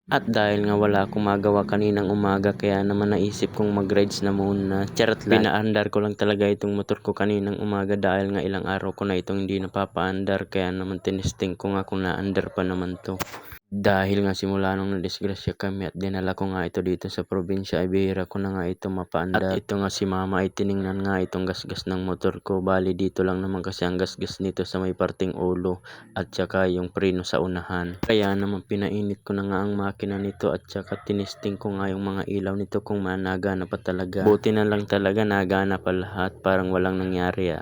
At dahil nga wala akong magawa kaninang umaga kaya naman naisip kong mag-rides na muna. Charot lang. Pinaandar ko lang talaga itong motor ko kaninang umaga dahil nga ilang araw ko na itong hindi napapaandar kaya naman tinesting ko nga kung naandar pa naman to. Dahil nga simula nung nadisgrasya kami at dinala ko nga ito dito sa probinsya ay bihira ko na nga ito mapaandar. At ito nga si mama ay tiningnan nga itong gasgas ng motor ko. Bali dito lang naman kasi ang gasgas nito sa may parting ulo at saka yung preno sa unahan. Kaya naman pinainit ko na nga ang makina nito at saka tinesting ko nga yung mga ilaw nito kung nagana pa talaga. Buti na lang talaga nagana pa lahat, parang walang nangyari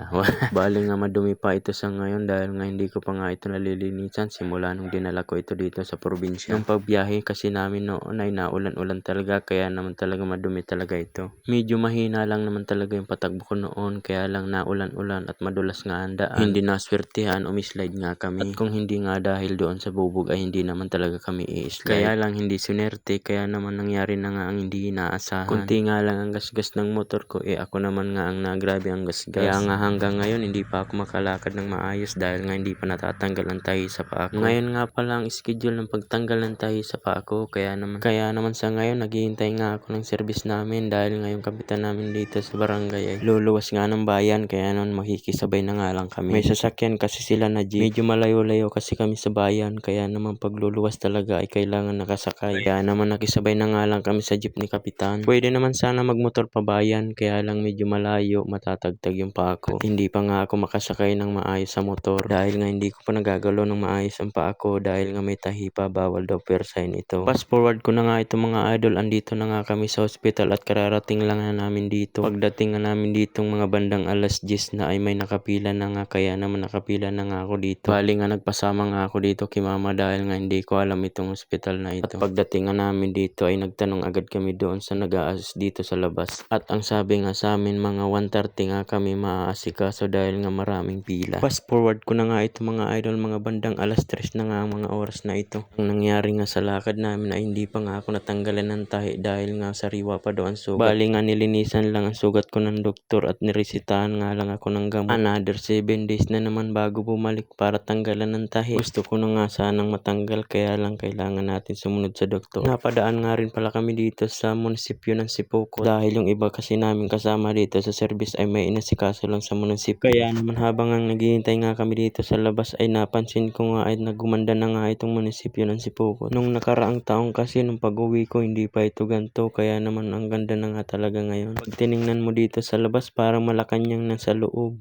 Bali nga madumi pa ito sa ngayon dahil nga hindi ko pa nga ito nalilinisan simula nung dinala ko ito dito sa probinsya. Nung pagbiyahe kasi namin noon ay naulan-ulan talaga kaya naman talaga madumi talaga ito. Medyo mahina lang naman talaga yung patakbo ko noon kaya lang naulan-ulan at madulas nga ang daan. Hindi naswertihan, umislide nga kami. At kung hindi nga dahil doon sa bubog ay hindi naman talaga kami i-slide. Kaya lang hindi sunerte kaya naman nangyari na nga ang hindi inaasahan. Kunti nga lang ang gasgas ng motor ko ako naman nga ang nagrabe ang gasgas. Kaya nga hanggang ngayon hindi pa ako makalakad ng maayos dahil nga hindi pa natatanggal ang tahi sa paa ko. Ngayon nga pala ang schedule ng pagtanggal ng tahi sa paa ko kaya naman sa ngayon naghihintay nga ako ng service namin dahil nga yung kapitan namin dito sa barangay ay luluwas nga ng bayan kaya naman makikisabay na nga lang kami. May sasakyan kasi sila na jeep. Medyo malayo-layo kasi kami sa bayan kaya naman pagluluwas talaga ay kailangan nakasakay. Kaya naman nakisabay na nga lang kami sa jeep ni kapitan. Pwede naman sana magmotor pa bayan kaya lang medyo malayo, matatagtag yung paa ko. Hindi pa nga ako makasakay ng maayos sa motor dahil nga hindi ko pa nagagalaw ng maayos ang paa ko dahil nga may tahi pa, bawal daw sign ito. Fast forward ko na nga ito mga idol, andito na nga kami sa hospital at kararating lang na namin dito. Pagdating nga namin dito mga bandang alas 10 na ay may nakapila na nga kaya naman nakapila na nga ako dito. Bali nga nagpasama nga ako dito kay mama dahil nga hindi ko alam itong hospital na ito. At pagdating nga namin dito ay nagtanong agad kami doon sa nag-a-assist dito sa labas. At ang sabi nga sa amin mga 1:30 nga kami maaasikaso dahil nga maraming pila. Fast forward ko na nga ito mga idol, mga bandang alas 3 na nga ang mga oras na ito. Ang nangyari nga sa lakad namin ay hindi pa nga ako natanggalan ng tahi dahil nga sariwa pa daw ang sugat. Bali nga nilinisan lang ang sugat ko ng doktor at niresitahan nga lang ako ng gamot. Another 7 days na naman bago bumalik para tanggalan ng tahi. Gusto ko na nga sanang matanggal kaya lang kailangan natin sumunod sa doktor. Napadaan nga rin pala kami dito sa munisipyo ng Sipokot dahil yung iba kasi namin kasama dito sa service ay may inasikaso lang sa munisipyo. Kaya naman habang ang naghihintay nga kami dito sa labas ay napansin ko nga ay nagumanda na nga itong munisipyo ng Sipokot. Nung nakaraang taong kasi nung pag-uwi ko hindi pa ito ganito kaya naman ang ganda na nga talaga ngayon. Pag tiningnan mo dito sa labas parang Malacanang na sa loob.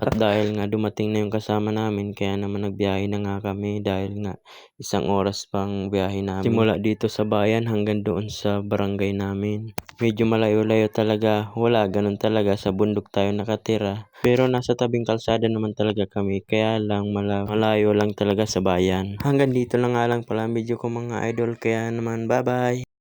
At dahil nga dumating na yung kasama namin kaya naman nagbiyahe na nga kami dahil nga 1 oras pang biyahe namin. Simula dito sa bayan hanggang doon sa barangay namin. Medyo malayo-layo talaga. Wala, ganun talaga. Sa bundok tayo nakatira. Pero nasa tabing kalsada naman talaga kami. Kaya lang malayo lang talaga sa bayan. Hanggang dito lang nga lang pala ang video ko mga idol. Kaya naman bye-bye!